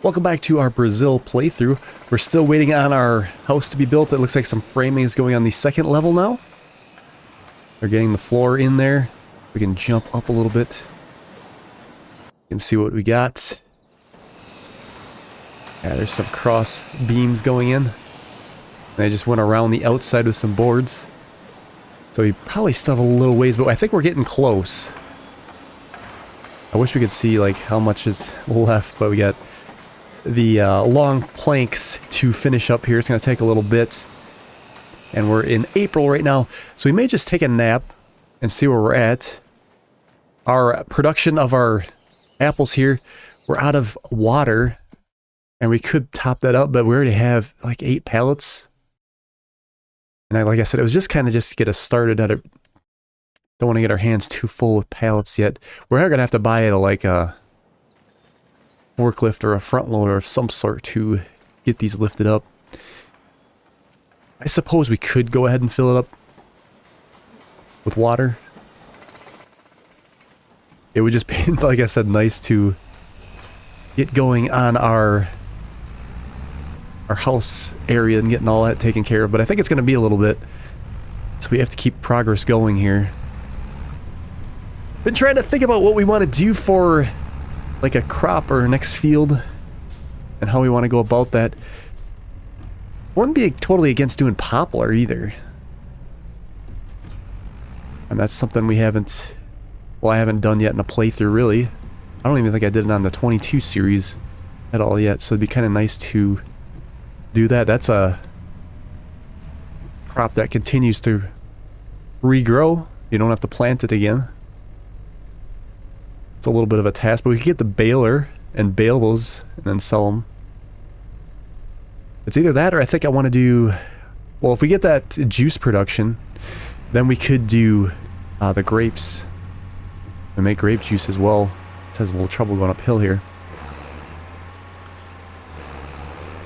Welcome back to our Brazil playthrough. We're still waiting on our house to be built. It looks like some framing is going on the second level now. They're getting the floor in there. We can jump up a little bit. You can see what we got. Yeah, there's some cross beams going in. And I just went around the outside with some boards. So we probably still have a little ways, but I think we're getting close. I wish we could see like how much is left, but we got the long planks to finish up here. It's going to take a little bit. And we're in April right now, so we may just take a nap and see where we're at. Our production of our apples here, we're out of water, and we could top that up, but we already have like 8 pallets. And like I said, it was just kind of just to get us started at it. Don't want to get our hands too full with pallets yet. We're going to have to buy like a forklift or a front loader of some sort to get these lifted up. I suppose we could go ahead and fill it up with water. It would just be, like I said, nice to get going on our house area and getting all that taken care of, but I think it's going to be a little bit, so we have to keep progress going here. Been trying to think about what we want to do for like a crop or next field and how we want to go about that. Wouldn't be totally against doing poplar either. And that's something we haven't, well, I haven't done yet in a playthrough really. I don't even think I did it on the 22 series at all yet, so it'd be kind of nice to do that. That's a crop that continues to regrow. You don't have to plant it again. It's a little bit of a task, but we could get the baler and bale those and then sell them. It's either that or I think I want to do, well, if we get that juice production, then we could do the grapes and make grape juice as well. It has a little trouble going uphill here.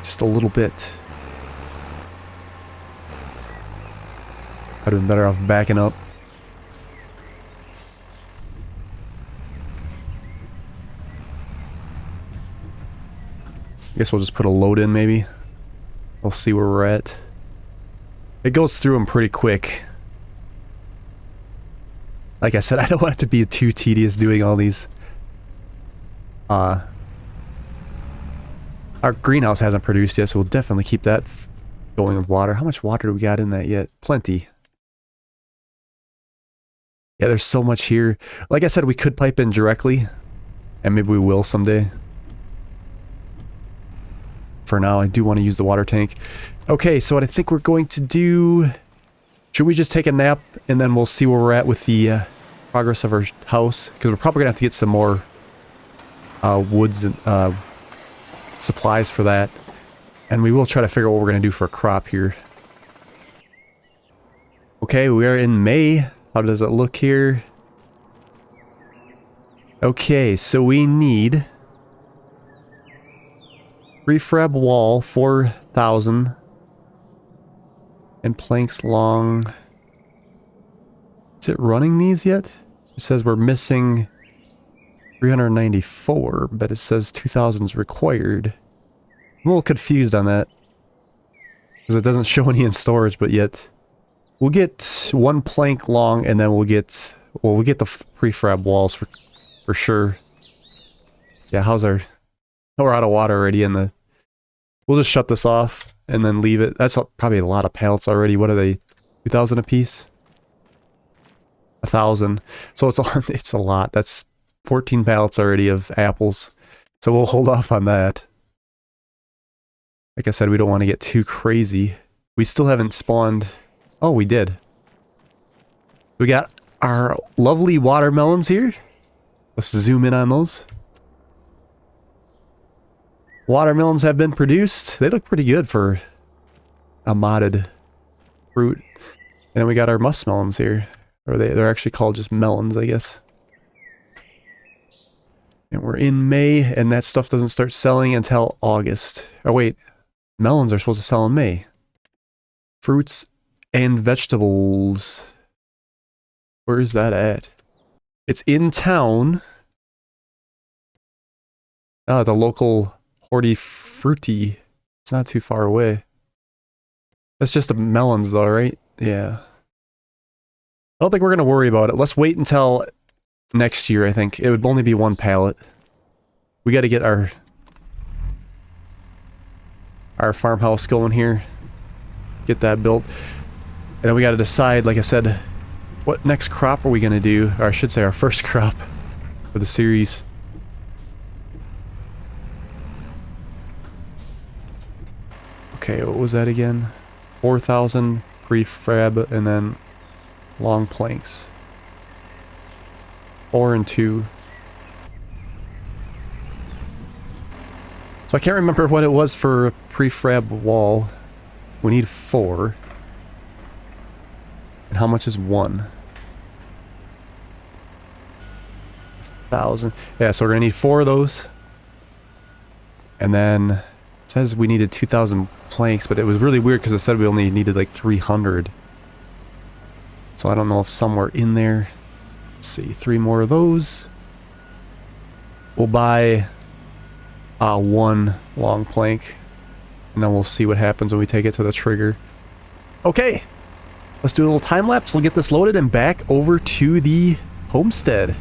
Just a little bit. I'd have been better off backing up. I guess we'll just put a load in maybe. We'll see where we're at. It goes through them pretty quick. Like I said, I don't want it to be too tedious doing all these. Our greenhouse hasn't produced yet, so we'll definitely keep that going with water. How much water do we got in that yet? Plenty. Yeah, there's so much here. Like I said, we could pipe in directly, and maybe we will someday. For now, I do want to use the water tank. Okay, so what I think we're going to do... Should we just take a nap, and then we'll see where we're at with the progress of our house? Because we're probably going to have to get some more woods and supplies for that. And we will try to figure out what we're going to do for a crop here. Okay, we are in May. How does it look here? Okay, so we need... Prefab wall, 4,000. And planks long. Is it running these yet? It says we're missing 394, but it says 2,000 is required. I'm a little confused on that. Because it doesn't show any in storage, but yet. We'll get 1 plank long, and then we'll get the prefab walls for sure. Yeah, how's our... We're out of water already in the... We'll just shut this off and then leave it. That's probably a lot of pallets already. What are they? 2,000 a piece? 1,000. So it's a lot. That's 14 pallets already of apples. So we'll hold off on that. Like I said, we don't want to get too crazy. We still haven't spawned... Oh, we did. We got our lovely watermelons here. Let's zoom in on those. Watermelons have been produced. They look pretty good for a modded fruit. And then we got our muskmelons here. Or they're actually called just melons, I guess. And we're in May, and that stuff doesn't start selling until August. Oh wait, melons are supposed to sell in May. Fruits and vegetables. Where is that at? It's in town. The local 40 fruity. It's not too far away. That's just the melons though, right? Yeah. I don't think we're going to worry about it. Let's wait until next year, I think. It would only be one pallet. We got to get our farmhouse going here. Get that built. And then we got to decide, like I said, what next crop are we going to do? Or I should say our first crop for the series. Okay, what was that again? 4,000 prefab and then long planks. 4 and 2. So I can't remember what it was for a prefab wall. We need 4. And how much is 1? 1,000. Yeah, so we're gonna need 4 of those. And then it says we needed 2,000 planks, but it was really weird because it said we only needed like 300. So I don't know if somewhere in there. Let's see, 3 more of those. We'll buy 1 long plank, and then we'll see what happens when we take it to the trigger. Okay, let's do a little time lapse. We'll get this loaded and back over to the homestead.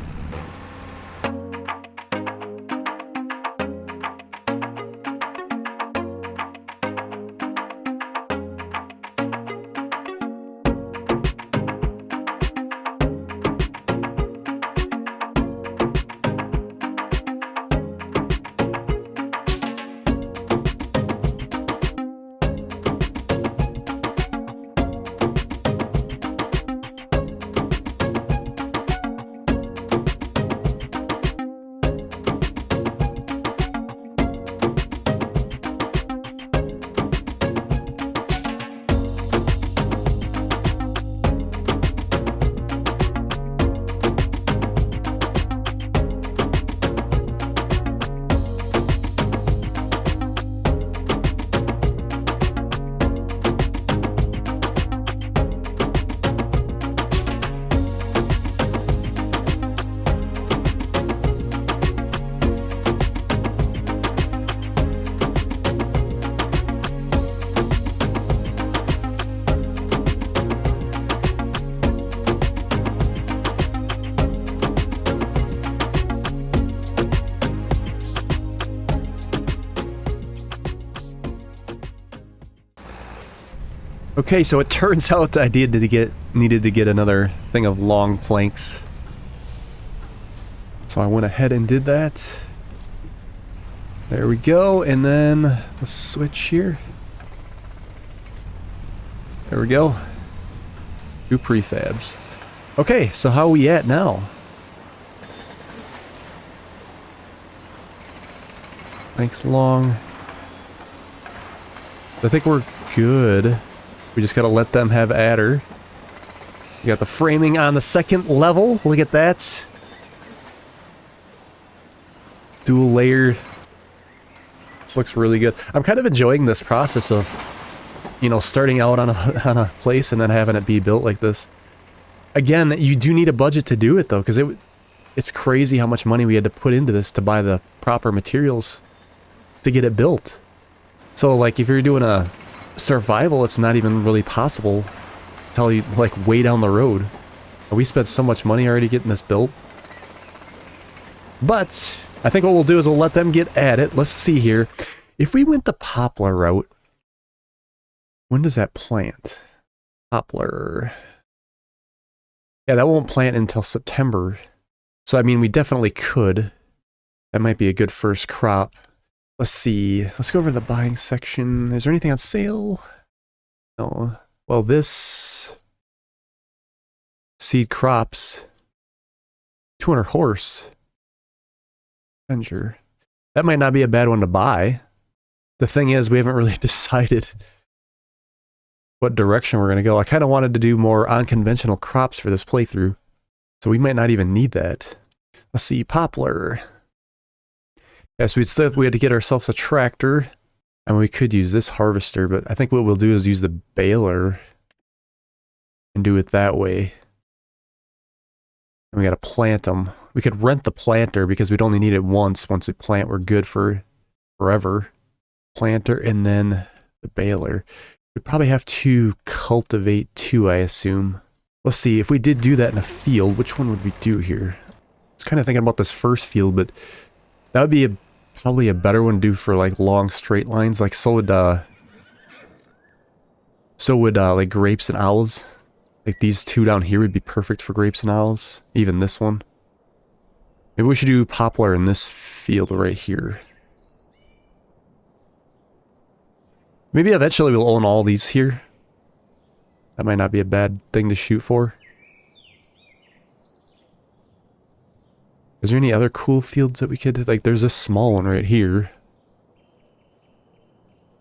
Okay, so it turns out I needed to get another thing of long planks. So I went ahead and did that. There we go, and then let's switch here. There we go. 2 prefabs. Okay, so how are we at now? Planks long. I think we're good. We just gotta let them have adder. We got the framing on the 2nd level. Look at that. Dual layered. This looks really good. I'm kind of enjoying this process of, you know, starting out on a place and then having it be built like this. Again, you do need a budget to do it though, because it's crazy how much money we had to put into this to buy the proper materials to get it built. So like if you're doing a survival, it's not even really possible until you like way down the road. And we spent so much money already getting this built. But I think what we'll do is we'll let them get at it. Let's see here. If we went the poplar route, when does that plant? Poplar. Yeah, that won't plant until September. So I mean, we definitely could. That might be a good first crop. Let's see. Let's go over to the buying section. Is there anything on sale? No. Well, this seed crops. 200 horse. Avenger. That might not be a bad one to buy. The thing is, we haven't really decided what direction we're going to go. I kind of wanted to do more unconventional crops for this playthrough. So we might not even need that. Let's see. Poplar. Yeah, so we had to get ourselves a tractor, and we could use this harvester, but I think what we'll do is use the baler and do it that way. And we got to plant them. We could rent the planter because we'd only need it once. Once we plant, we're good for forever. Planter and then the baler. We'd probably have to cultivate too, I assume. Let's see, if we did do that in a field, which one would we do here? I was kind of thinking about this first field, but that would be probably a better one to do for like long straight lines. Like so would like grapes and olives. Like these two down here would be perfect for grapes and olives. Even this one. Maybe we should do poplar in this field right here. Maybe eventually we'll own all these here. That might not be a bad thing to shoot for. Is there any other cool fields that we could... Like, there's this small one right here.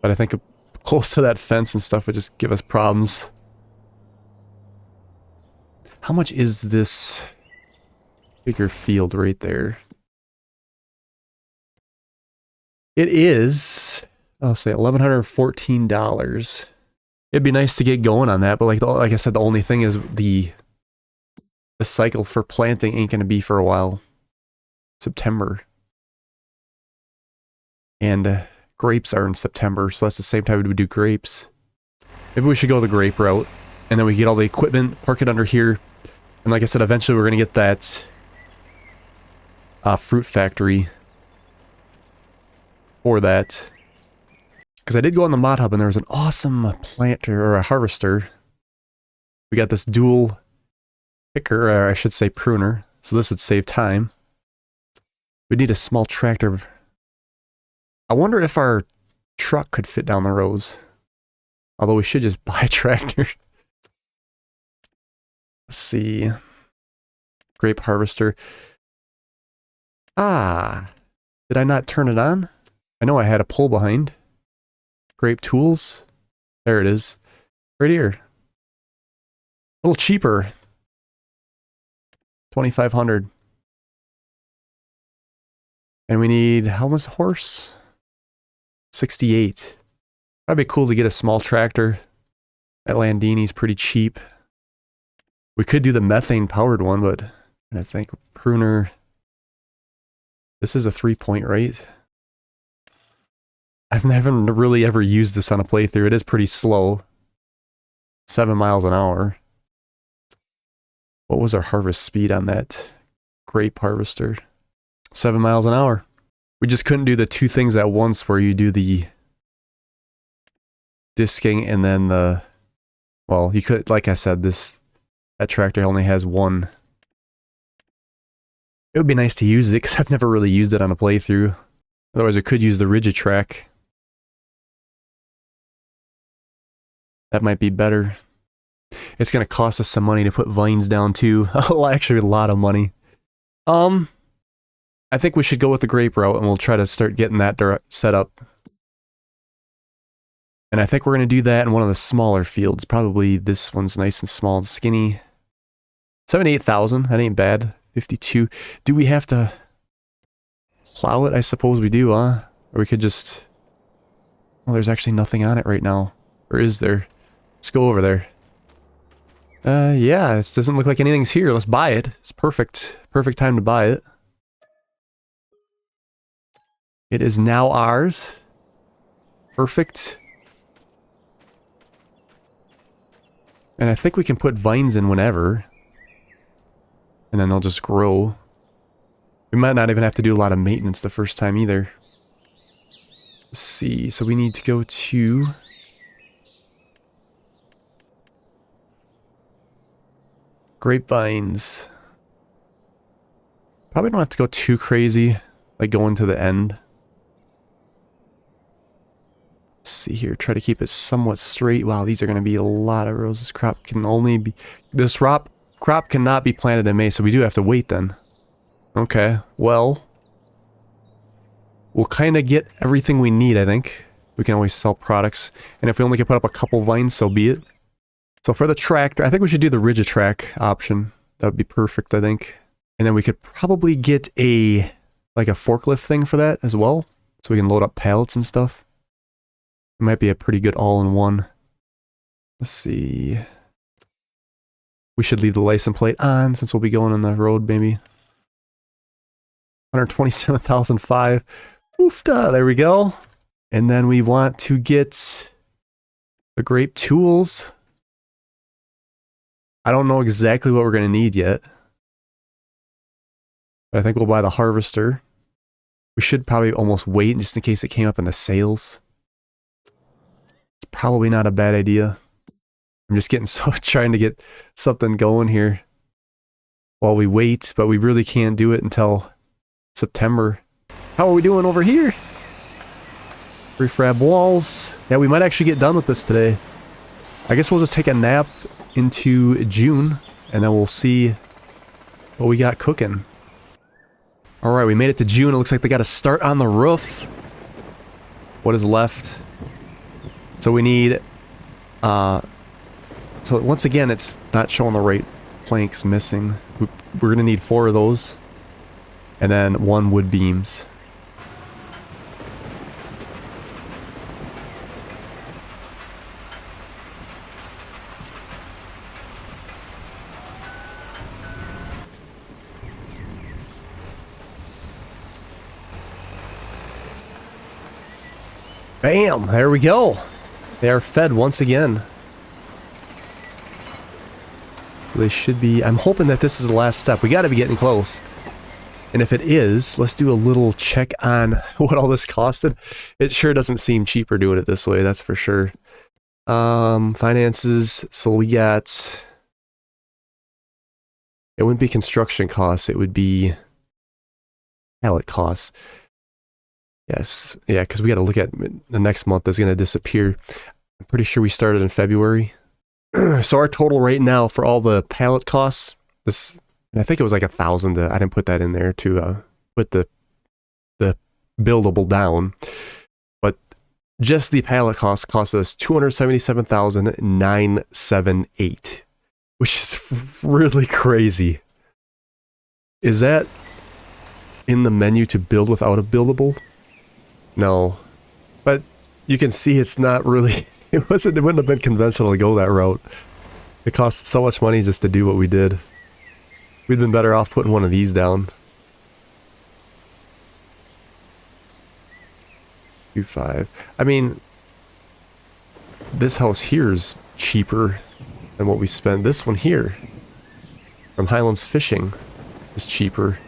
But I think close to that fence and stuff would just give us problems. How much is this bigger field right there? It is... I'll say $1,114. It'd be nice to get going on that, but like I said, the only thing is the cycle for planting ain't going to be for a while. September. And grapes are in September, so that's the same time we do grapes. Maybe we should go the grape route, and then we get all the equipment, park it under here, and like I said, eventually we're going to get that fruit factory for that. Because I did go on the mod hub and there was an awesome planter, or a harvester. We got this dual picker, or I should say pruner, so this would save time. We need a small tractor. I wonder if our truck could fit down the rows. Although we should just buy a tractor. Let's see. Grape harvester. Ah, did I not turn it on? I know I had a pull behind. Grape tools. There it is. Right here. A little cheaper. 2,500. And we need, how much horse? 68. That'd be cool to get a small tractor. That Landini's pretty cheap. We could do the methane powered one, but I think pruner. This is a 3-point, right? I've never really ever used this on a playthrough. It is pretty slow. 7 miles an hour. What was our harvest speed on that grape harvester? 7 miles an hour. We just couldn't do the two things at once where you do the disking and then the... Well, you could, like I said, that tractor only has one. It would be nice to use it because I've never really used it on a playthrough. Otherwise, I could use the rigid track. That might be better. It's going to cost us some money to put vines down too. Well, actually a lot of money. I think we should go with the grape route and we'll try to start getting that set up. And I think we're going to do that in one of the smaller fields. Probably this one's nice and small and skinny. 78,000, that ain't bad. 52. Do we have to plow it? I suppose we do, huh? Or we could just... Well, there's actually nothing on it right now. Or is there? Let's go over there. Yeah, this doesn't look like anything's here. Let's buy it. It's perfect. Perfect time to buy it. It is now ours. Perfect. And I think we can put vines in whenever. And then they'll just grow. We might not even have to do a lot of maintenance the first time either. Let's see. So we need to go to... grapevines. Probably don't have to go too crazy, like going to the end. Let's see here, try to keep it somewhat straight. Wow, these are going to be a lot of rows. This crop can only be... This crop cannot be planted in May, so we do have to wait then. Okay, well... We'll kind of get everything we need, I think. We can always sell products. And if we only can put up a couple vines, so be it. So for the tractor, I think we should do the rigid track option. That would be perfect, I think. And then we could probably get a forklift thing for that as well. So we can load up pallets and stuff. It might be a pretty good all-in-one. Let's see. We should leave the license plate on since we'll be going on the road maybe. 127,005. Oofta, there we go. And then we want to get the grape tools. I don't know exactly what we're going to need yet. But I think we'll buy the harvester. We should probably almost wait just in case it came up in the sales. It's probably not a bad idea. I'm just getting trying to get something going here while we wait, but we really can't do it until September. How are we doing over here? Refrab walls. Yeah, we might actually get done with this today. I guess we'll just take a nap into June, and then we'll see what we got cooking. Alright, we made it to June. It looks like they got to start on the roof. What is left? So we need... so once again, it's not showing the right planks missing. We're going to need 4 of those. And then 1 wood beams. Bam! There we go. They are fed once again. So they should be... I'm hoping that this is the last step. We got to be getting close. And if it is, let's do a little check on what all this costed. It sure doesn't seem cheaper doing it this way, that's for sure. Finances. So we got... It wouldn't be construction costs. It would be pallet costs. Yes, yeah, because we got to look at the next month is going to disappear. I'm pretty sure we started in February. So our total right now for all the pallet costs, this, and I think it was like 1,000. I didn't put that in there to put the buildable down, but just the pallet cost us $277,978, which is really crazy. Is that in the menu to build without a buildable? No, but you can see it's not really, it wouldn't have been conventional to go that route. It cost so much money just to do what we did. We'd been better off putting one of these down. 2.5. I mean, this house here is cheaper than what we spent. This one here, from Highlands Fishing, is cheaper.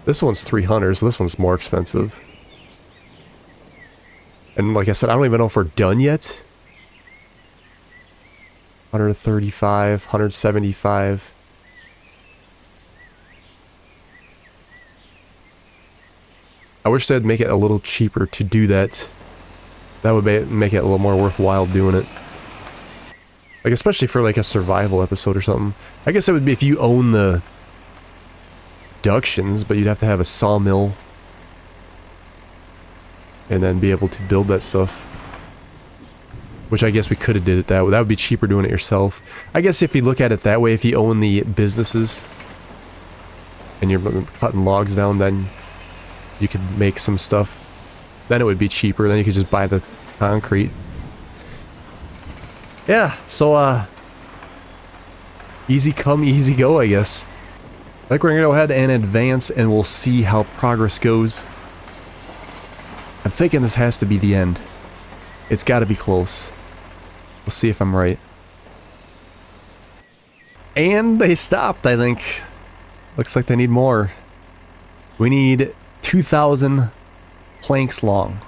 This one's 300, so this one's more expensive. And like I said, I don't even know if we're done yet. 135, 175. I wish they'd make it a little cheaper to do that. That would make it a little more worthwhile doing it. Like, especially for like a survival episode or something. I guess it would be if you own the productions, but you'd have to have a sawmill and then be able to build that stuff, which I guess we could have did it that way. That would be cheaper doing it yourself. I guess if you look at it that way, if you own the businesses and you're cutting logs down, then you could make some stuff, then it would be cheaper. Then you could just buy the concrete. Yeah, so easy come, easy go, I guess. I think we're going to go ahead and advance, and we'll see how progress goes. I'm thinking this has to be the end. It's got to be close. We'll see if I'm right. And they stopped, I think. Looks like they need more. We need 2,000 planks long.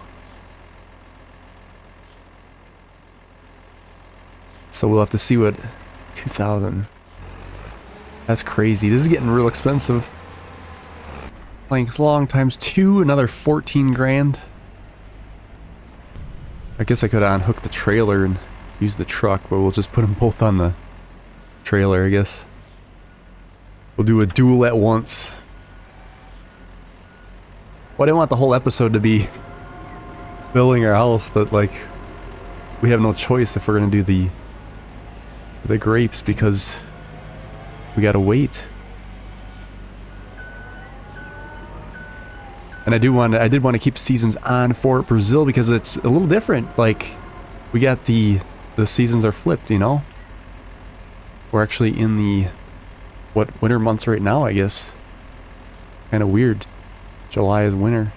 So we'll have to see what 2,000... That's crazy. This is getting real expensive. Planks long times 2, another 14 grand. I guess I could unhook the trailer and use the truck, but we'll just put them both on the trailer, I guess. We'll do a duel at once. Well, I didn't want the whole episode to be building our house, but like, we have no choice if we're gonna do the grapes because we gotta wait. And I did want to keep seasons on for Brazil because it's a little different. Like, we got the seasons are flipped, you know? We're actually in the winter months right now, I guess. Kind of weird. July is winter.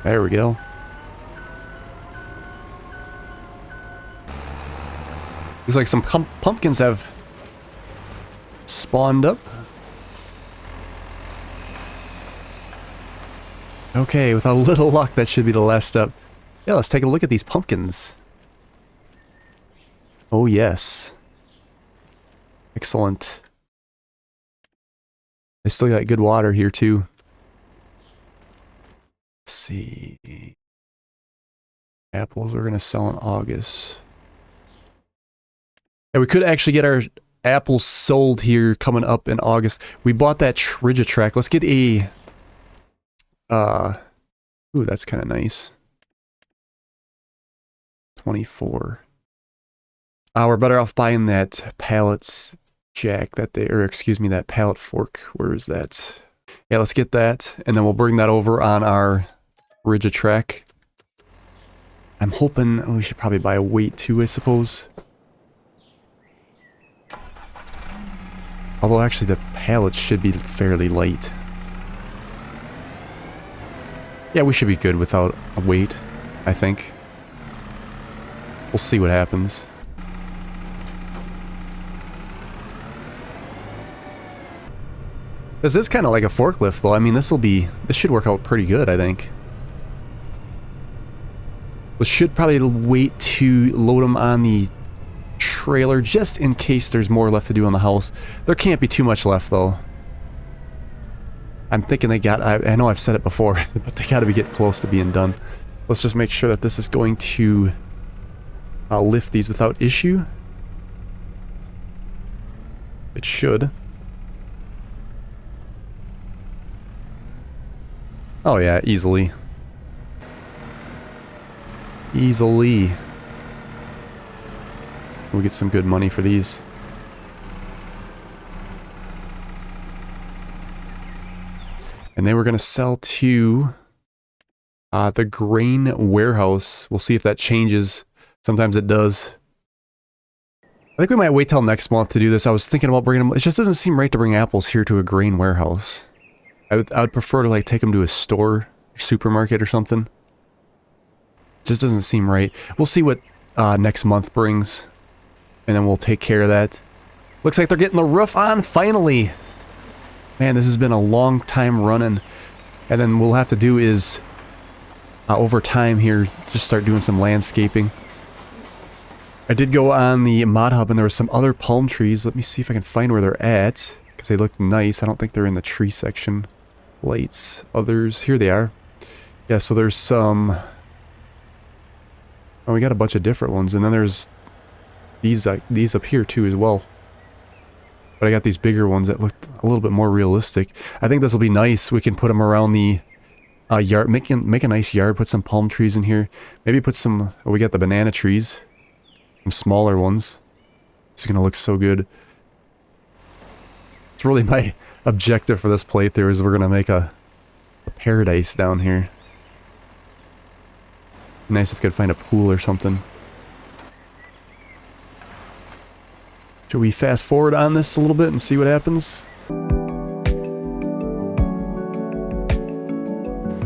There we go. Looks like some pumpkins have spawned up. Okay, with a little luck, that should be the last step. Yeah, let's take a look at these pumpkins. Oh, yes. Excellent. They still got good water here, too. Let's see. Apples we're going to sell in August. Yeah, we could actually get our apples sold here coming up in August. We bought that Trigitrack. Let's get a... ooh, that's kind of nice. 24. We're better off buying that pallet jack that they, or excuse me, that pallet fork. Where is that? Yeah, let's get that, and then we'll bring that over on our Rigitrack. I'm hoping we should probably buy a weight too, I suppose. Although actually the pallet should be fairly light. Yeah, we should be good without a weight, I think. We'll see what happens. This is kind of like a forklift, though. I mean, this should work out pretty good, I think. We should probably wait to load them on the trailer, just in case there's more left to do on the house. There can't be too much left, though. I'm thinking they got... I know I've said it before, but they got to get close to being done. Let's just make sure that this is going to lift these without issue. It should. Oh yeah, easily. Easily. We'll get some good money for these. And then we're going to sell to the grain warehouse. We'll see if that changes. Sometimes it does. I think we might wait till next month to do this. I was thinking about bringing them. It just doesn't seem right to bring apples here to a grain warehouse. I would prefer to like take them to a store, supermarket or something. It just doesn't seem right. We'll see what next month brings, and then we'll take care of that. Looks like they're getting the roof on finally. Man, this has been a long time running. And then we'll have to do is over time here, just start doing some landscaping. I did go on the mod hub and there were some other palm trees. Let me see if I can find where they're at, because they look nice. I don't think they're in the tree section. Lights, others, here they are. Yeah, so there's some... Oh, we got a bunch of different ones, and then there's these up here too as well. But I got these bigger ones that look a little bit more realistic. I think this will be nice. We can put them around the yard, make a nice yard, put some palm trees in here. Maybe put some, oh, we got the banana trees. Some smaller ones. It's gonna look so good. It's really my objective for this playthrough is we're gonna make a paradise down here. Nice if we could find a pool or something. Should we fast forward on this a little bit and see what happens?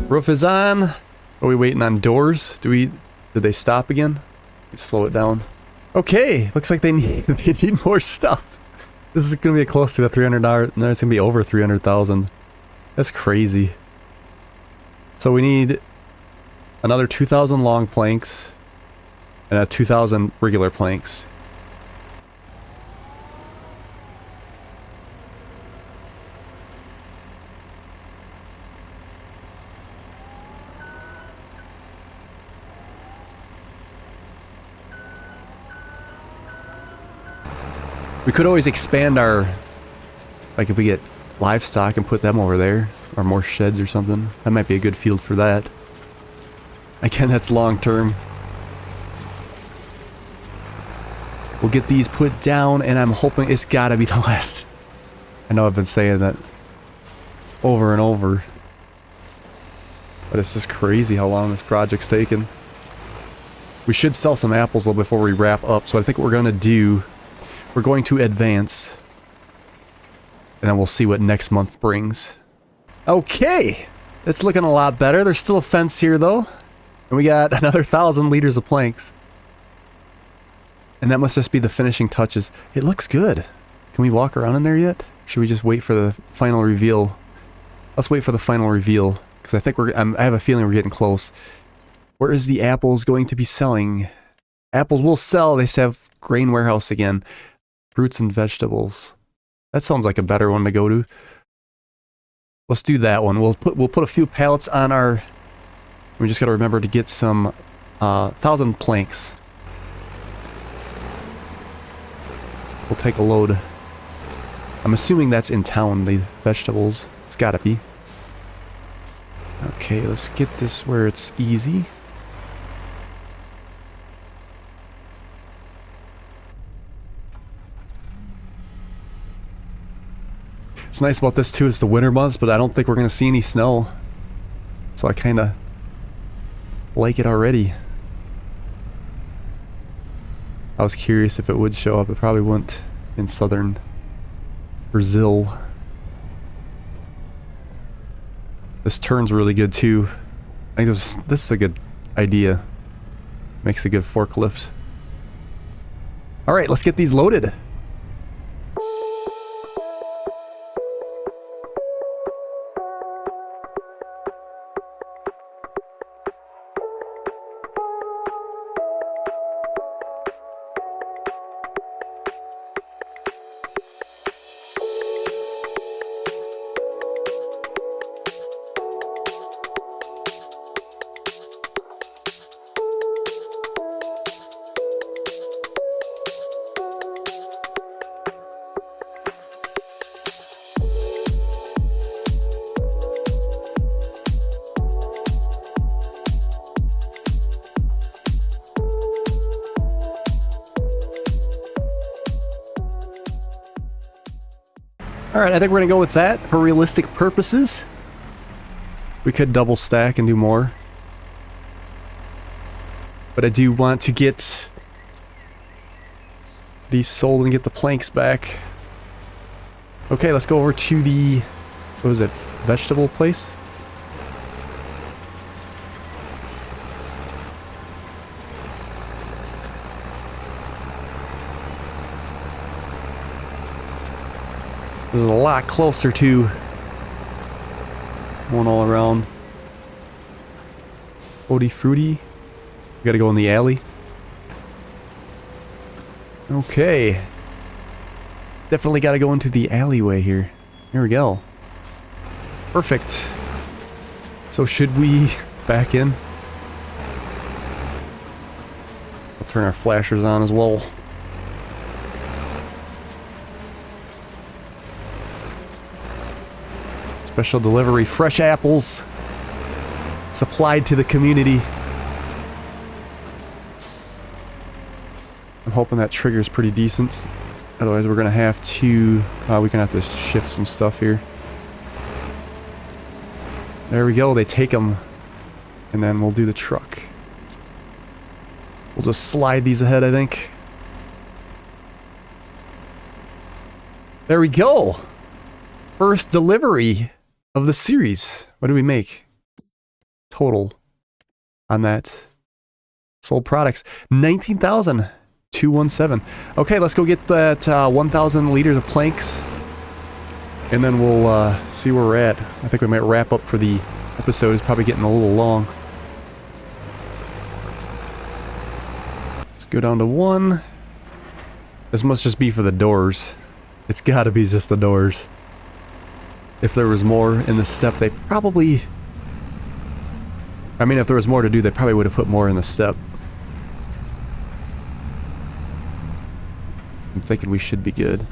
Roof is on. Are we waiting on doors? Did they stop again? Let's slow it down. Okay, looks like they need more stuff. This is gonna be close to a $300. No, it's gonna be over 300,000. That's crazy. So we need another 2,000 long planks and 2,000 regular planks. We could always expand our, like if we get livestock and put them over there, or more sheds or something. That might be a good field for that. Again, that's long term. We'll get these put down, and I'm hoping it's gotta be the last. I know I've been saying that over and over, but it's just crazy how long this project's taken. We should sell some apples though before we wrap up, so I think what we're gonna do, we're going to advance. And then we'll see what next month brings. Okay! It's looking a lot better. There's still a fence here, though. And we got another 1,000 liters of planks. And that must just be the finishing touches. It looks good. Can we walk around in there yet? Should we just wait for the final reveal? Let's wait for the final reveal. Because I think I have a feeling we're getting close. Where is the apples going to be selling? Apples will sell. They have grain warehouse again. Fruits and vegetables. That sounds like a better one to go to. Let's do that one. We'll put a few pallets on our... We just got to remember to get some 1,000 planks. We'll take a load. I'm assuming that's in town, the vegetables. It's got to be. Okay, let's get this where it's easy. What's nice about this too is the winter months, but I don't think we're going to see any snow. So I kind of like it already. I was curious if it would show up. It probably wouldn't in southern Brazil. This turn's really good too. I think this is a good idea. Makes a good forklift. Alright, let's get these loaded. Alright, I think we're going to go with that for realistic purposes. We could double stack and do more. But I do want to get these sold and get the planks back. Okay, let's go over to the... What was it? Vegetable place? This is a lot closer to going all around. Odie fruity. We gotta go in the alley. Okay. Definitely gotta go into the alleyway here. Here we go. Perfect. So should we back in? We'll turn our flashers on as well. Special delivery, fresh apples supplied to the community. I'm hoping that trigger's pretty decent. Otherwise we're gonna have to, we're gonna have to shift some stuff here. There we go, they take them. And then we'll do the truck. We'll just slide these ahead, I think. There we go! First delivery of the series. What do we make? Total on that. Sold products. 19,217. Okay, let's go get that 1,000 liters of planks. And then we'll see where we're at. I think we might wrap up for the episode. It's probably getting a little long. Let's go down to 1. This must just be for the doors. It's gotta be just the doors. If there was more in the step, they probably... I mean, if there was more to do, they probably would have put more in the step. I'm thinking we should be good.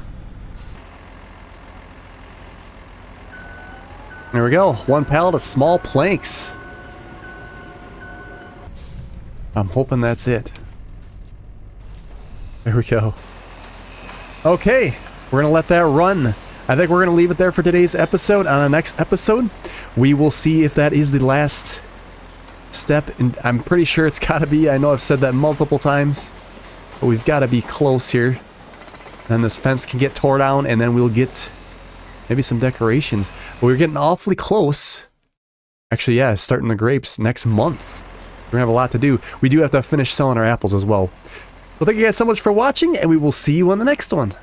There we go. 1 pallet of small planks. I'm hoping that's it. There we go. Okay, we're gonna let that run. I think we're gonna leave it there for today's episode. On the next episode, we will see if that is the last step, and I'm pretty sure it's gotta be. I know I've said that multiple times, but we've gotta be close here. Then this fence can get tore down, and then we'll get maybe some decorations. But we're getting awfully close. Actually, yeah, starting the grapes next month. We're gonna have a lot to do. We do have to finish selling our apples as well. Well, thank you guys so much for watching, and we will see you on the next one.